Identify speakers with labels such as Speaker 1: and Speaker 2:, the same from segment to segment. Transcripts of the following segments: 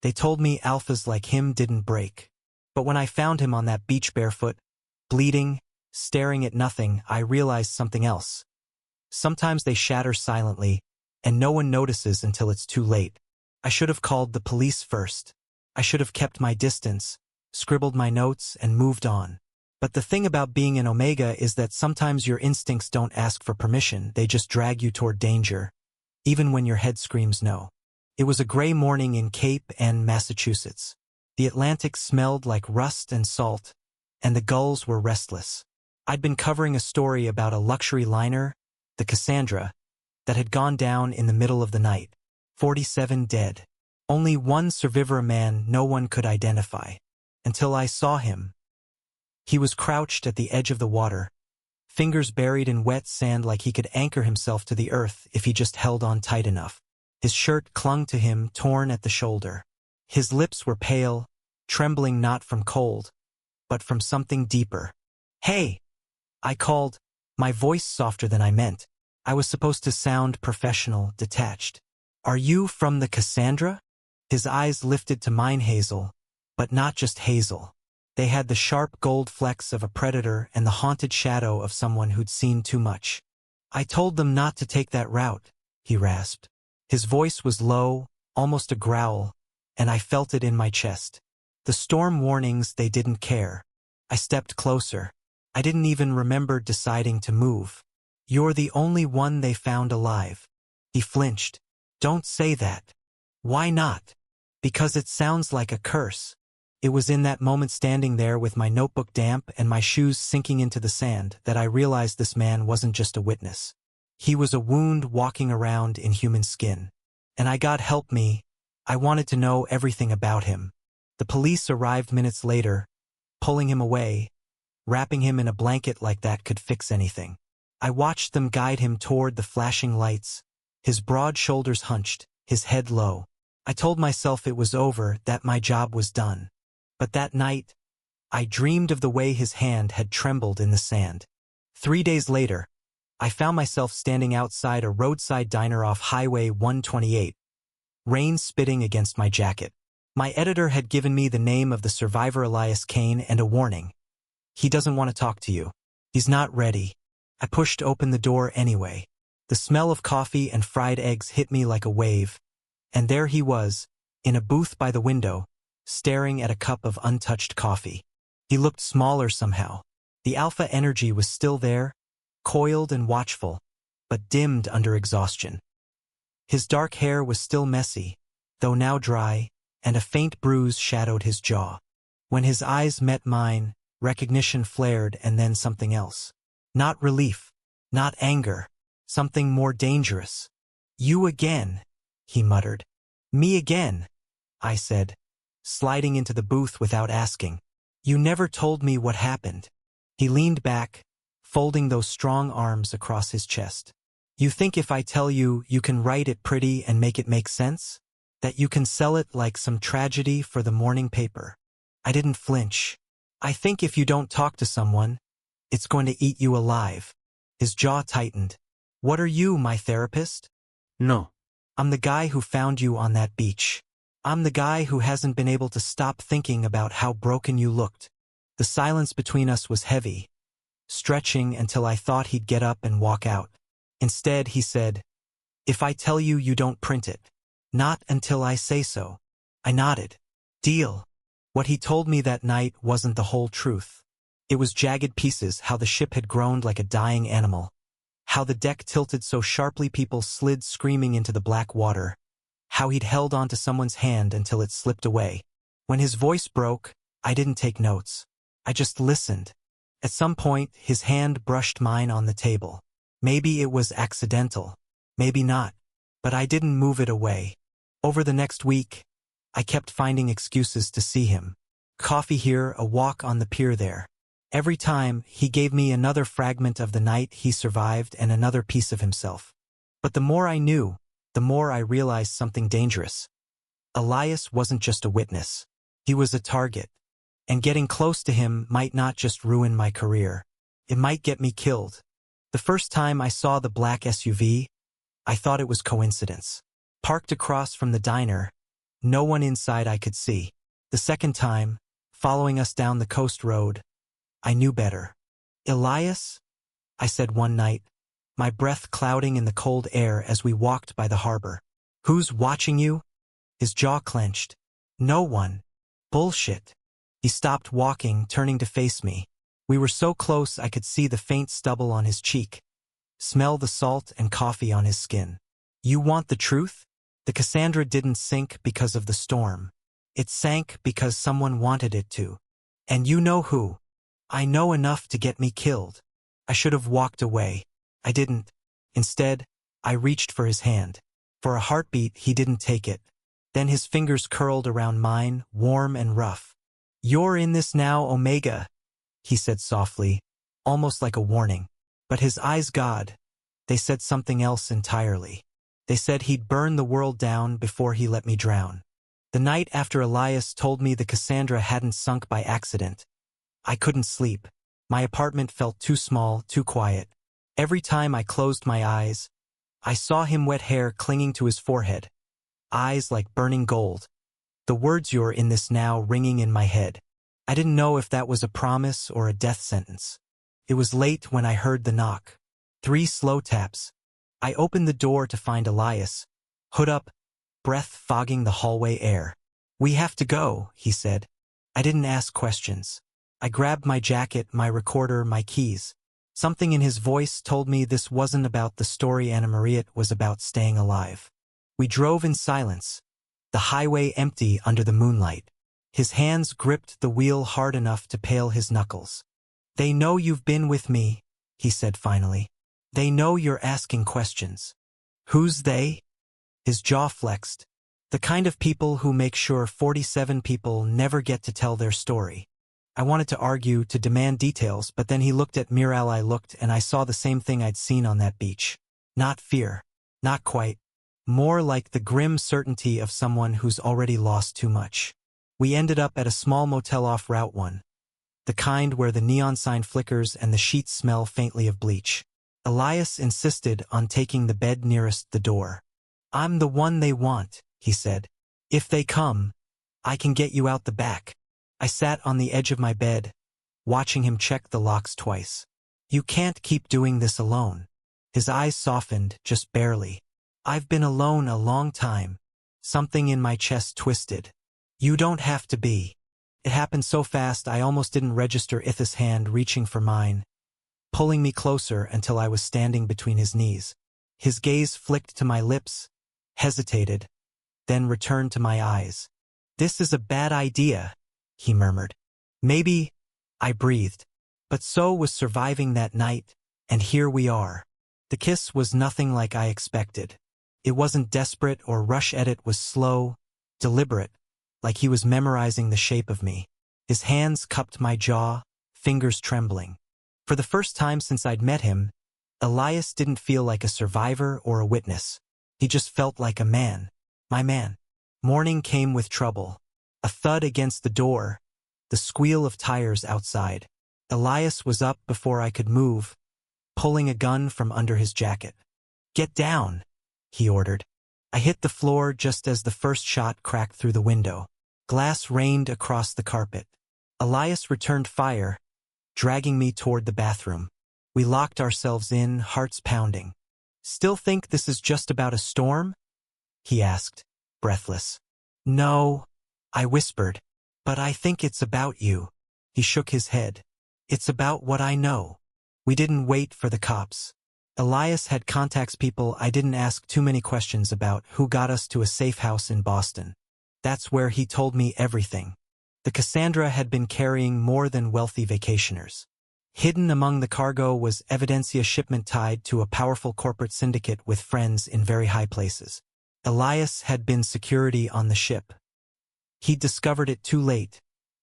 Speaker 1: They told me alphas like him didn't break. But when I found him on that beach barefoot, bleeding, staring at nothing, I realized something else. Sometimes they shatter silently, and no one notices until it's too late. I should have called the police first. I should have kept my distance, scribbled my notes, and moved on. But the thing about being an Omega is that sometimes your instincts don't ask for permission, they just drag you toward danger, even when your head screams no. It was a gray morning in Cape Ann, Massachusetts. The Atlantic smelled like rust and salt, and the gulls were restless. I'd been covering a story about a luxury liner, the Cassandra, that had gone down in the middle of the night. 47 dead. Only one survivor, a man no one could identify. Until I saw him. He was crouched at the edge of the water, fingers buried in wet sand like he could anchor himself to the earth if he just held on tight enough. His shirt clung to him, torn at the shoulder. His lips were pale, trembling not from cold, but from something deeper. "Hey!" I called, my voice softer than I meant. I was supposed to sound professional, detached. "Are you from the Cassandra?" His eyes lifted to mine, Hazel, but not just hazel. They had the sharp gold flecks of a predator and the haunted shadow of someone who'd seen too much. "I told them not to take that route," he rasped. His voice was low, almost a growl, and I felt it in my chest. The storm warnings, they didn't care. I stepped closer. I didn't even remember deciding to move. "You're the only one they found alive." He flinched. "Don't say that." "Why not?" "Because it sounds like a curse." It was in that moment, standing there with my notebook damp and my shoes sinking into the sand, that I realized this man wasn't just a witness. He was a wound walking around in human skin. And God help me, I wanted to know everything about him. The police arrived minutes later, pulling him away. Wrapping him in a blanket like that could fix anything. I watched them guide him toward the flashing lights, his broad shoulders hunched, his head low. I told myself it was over, that my job was done. But that night, I dreamed of the way his hand had trembled in the sand. 3 days later, I found myself standing outside a roadside diner off Highway 128, rain spitting against my jacket. My editor had given me the name of the survivor, Elias Kane, and a warning. "He doesn't want to talk to you. He's not ready." I pushed open the door anyway. The smell of coffee and fried eggs hit me like a wave, and there he was, in a booth by the window, staring at a cup of untouched coffee. He looked smaller somehow. The alpha energy was still there, coiled and watchful, but dimmed under exhaustion. His dark hair was still messy, though now dry, and a faint bruise shadowed his jaw. When his eyes met mine, recognition flared, and then something else. Not relief, not anger, something more dangerous. "You again," he muttered. "Me again," I said, sliding into the booth without asking. "You never told me what happened." He leaned back, folding those strong arms across his chest. "You think if I tell you, you can write it pretty and make it make sense? That you can sell it like some tragedy for the morning paper?" I didn't flinch. "I think if you don't talk to someone, it's going to eat you alive." His jaw tightened. "What are you, my therapist?"
Speaker 2: No.
Speaker 1: "I'm the guy who found you on that beach. I'm the guy who hasn't been able to stop thinking about how broken you looked." The silence between us was heavy, stretching until I thought he'd get up and walk out. Instead, he said, "If I tell you, you don't print it." "Not until I say so." I nodded. "Deal." What he told me that night wasn't the whole truth. It was jagged pieces, how the ship had groaned like a dying animal, how the deck tilted so sharply people slid screaming into the black water, how he'd held onto someone's hand until it slipped away. When his voice broke, I didn't take notes. I just listened. At some point, his hand brushed mine on the table. Maybe it was accidental, maybe not, but I didn't move it away. Over the next week, I kept finding excuses to see him. Coffee here, a walk on the pier there. Every time, he gave me another fragment of the night he survived and another piece of himself. But the more I knew, the more I realized something dangerous. Elias wasn't just a witness. He was a target. And getting close to him might not just ruin my career. It might get me killed. The first time I saw the black SUV, I thought it was coincidence. Parked across from the diner, No one inside I could see. The second time, following us down the coast road, I knew better. "Elias?" I said one night, my breath clouding in the cold air as we walked by the harbor. "Who's watching you?" His jaw clenched. "No one." "Bullshit." He stopped walking, turning to face me. We were so close I could see the faint stubble on his cheek, smell the salt and coffee on his skin. "You want the truth?" The Cassandra didn't sink because of the storm. It sank because someone wanted it to. "And you know who?" "I know enough to get me killed." I should have walked away. I didn't. Instead, I reached for his hand. For a heartbeat, he didn't take it. Then his fingers curled around mine, warm and rough. "You're in this now, Omega," he said softly, almost like a warning. But his eyes, God, they said something else entirely. They said he'd burn the world down before he let me drown. The night after Elias told me the Cassandra hadn't sunk by accident, I couldn't sleep. My apartment felt too small, too quiet. Every time I closed my eyes, I saw him, wet hair clinging to his forehead, eyes like burning gold. The words "you're in this now" ringing in my head. I didn't know if that was a promise or a death sentence. It was late when I heard the knock. 3 slow taps. I opened the door to find Elias, hood up, breath fogging the hallway air. "We have to go," he said. I didn't ask questions. I grabbed my jacket, my recorder, my keys. Something in his voice told me this wasn't about the story Anna Maria, it was about staying alive. We drove in silence, the highway empty under the moonlight. His hands gripped the wheel hard enough to pale his knuckles. "They know you've been with me," he said finally. "They know you're asking questions." "Who's they?" His jaw flexed. "The kind of people who make sure 47 people never get to tell their story." I wanted to argue, to demand details, but then he looked at Miral. I looked, and I saw the same thing I'd seen on that beach. Not fear. Not quite. More like the grim certainty of someone who's already lost too much. We ended up at a small motel off Route 1. The kind where the neon sign flickers and the sheets smell faintly of bleach. Elias insisted on taking the bed nearest the door. "I'm the one they want," he said. "If they come, I can get you out the back." I sat on the edge of my bed, watching him check the locks twice. "You can't keep doing this alone." His eyes softened, just barely. "I've been alone a long time." Something in my chest twisted. "You don't have to be." It happened so fast I almost didn't register Itha's hand reaching for mine, pulling me closer until I was standing between his knees. His gaze flicked to my lips, hesitated, then returned to my eyes. "This is a bad idea," he murmured. "Maybe," I breathed. But so was surviving that night, and here we are. The kiss was nothing like I expected. It wasn't desperate or rush. It was slow, deliberate, like he was memorizing the shape of me. His hands cupped my jaw, fingers trembling. For the first time since I'd met him, Elias didn't feel like a survivor or a witness. He just felt like a man. My man. Morning came with trouble. A thud against the door, the squeal of tires outside. Elias was up before I could move, pulling a gun from under his jacket. "Get down," he ordered. I hit the floor just as the first shot cracked through the window. Glass rained across the carpet. Elias returned fire, dragging me toward the bathroom. We locked ourselves in, hearts pounding. "Still think this is just about a storm?" he asked, breathless. "No," I whispered, "but I think it's about you." He shook his head. "It's about what I know." We didn't wait for the cops. Elias had contacts, people I didn't ask too many questions about, who got us to a safe house in Boston. That's where he told me everything. The Cassandra had been carrying more than wealthy vacationers. Hidden among the cargo was evidencia, shipment tied to a powerful corporate syndicate with friends in very high places. Elias had been security on the ship. He'd discovered it too late,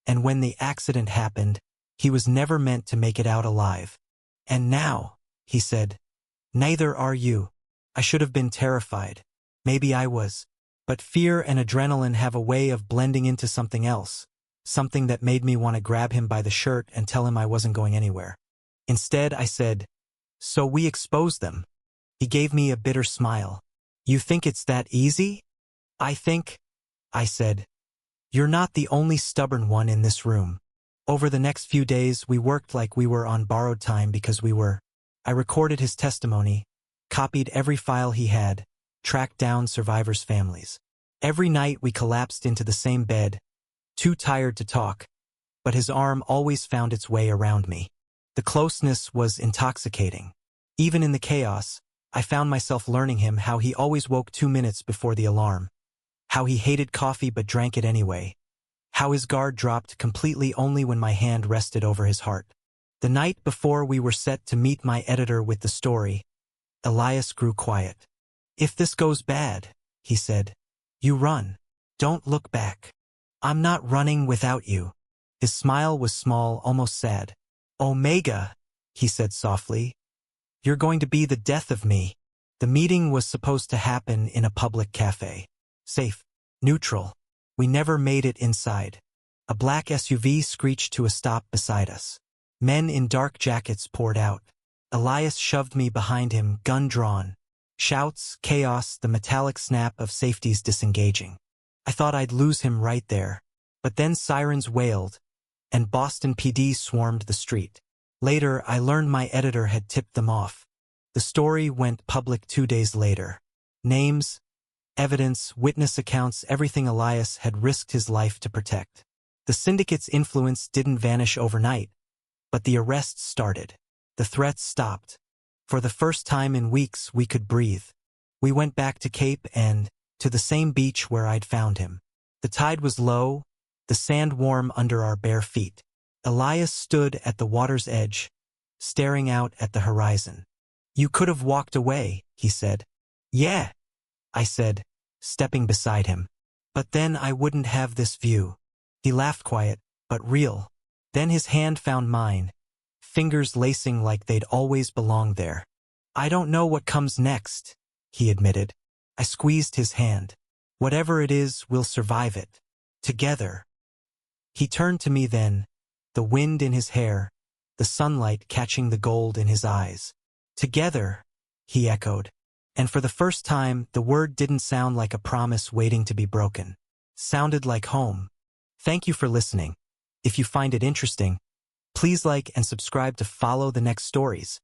Speaker 1: and when the accident happened, he was never meant to make it out alive. "And now," he said, "neither are you." I should have been terrified. Maybe I was. But fear and adrenaline have a way of blending into something else, something that made me want to grab him by the shirt and tell him I wasn't going anywhere. Instead, I said, "So we exposed them." He gave me a bitter smile. "You think it's that easy?" I I said. You're not the only stubborn one in this room. Over the next few days, we worked like we were on borrowed time because we were. I recorded his testimony, copied every file he had, tracked down survivors' families. Every night we collapsed into the same bed, too tired to talk, but his arm always found its way around me. The closeness was intoxicating. Even in the chaos, I found myself learning him how he always woke 2 minutes before the alarm, how he hated coffee but drank it anyway, how his guard dropped completely only when my hand rested over his heart. The night before we were set to meet my editor with the story, Elias grew quiet. If this goes bad, he said, you run. Don't look back. I'm not running without you. His smile was small, almost sad. Omega, he said softly. You're going to be the death of me. The meeting was supposed to happen in a public cafe. Safe, neutral. We never made it inside. A black SUV screeched to a stop beside us. Men in dark jackets poured out. Elias shoved me behind him, gun drawn. Shouts, chaos, the metallic snap of safeties disengaging. I thought I'd lose him right there. But then sirens wailed, and Boston PD swarmed the street. Later, I learned my editor had tipped them off. The story went public 2 days later. Names, evidence, witness accounts, everything Elias had risked his life to protect. The syndicate's influence didn't vanish overnight, but the arrests started. The threats stopped. For the first time in weeks, we could breathe. We went back to Cape and to the same beach where I'd found him. The tide was low, the sand warm under our bare feet. Elias stood at the water's edge, staring out at the horizon. You could have walked away, he said. Yeah, I said, stepping beside him. But then I wouldn't have this view. He laughed quiet, but real. Then his hand found mine, fingers lacing like they'd always belonged there. I don't know what comes next, he admitted. I squeezed his hand. Whatever it is, we'll survive it. Together. He turned to me then, the wind in his hair, the sunlight catching the gold in his eyes. Together, he echoed. And for the first time, the word didn't sound like a promise waiting to be broken. Sounded like home. Thank you for listening. If you find it interesting, please like and subscribe to follow the next stories.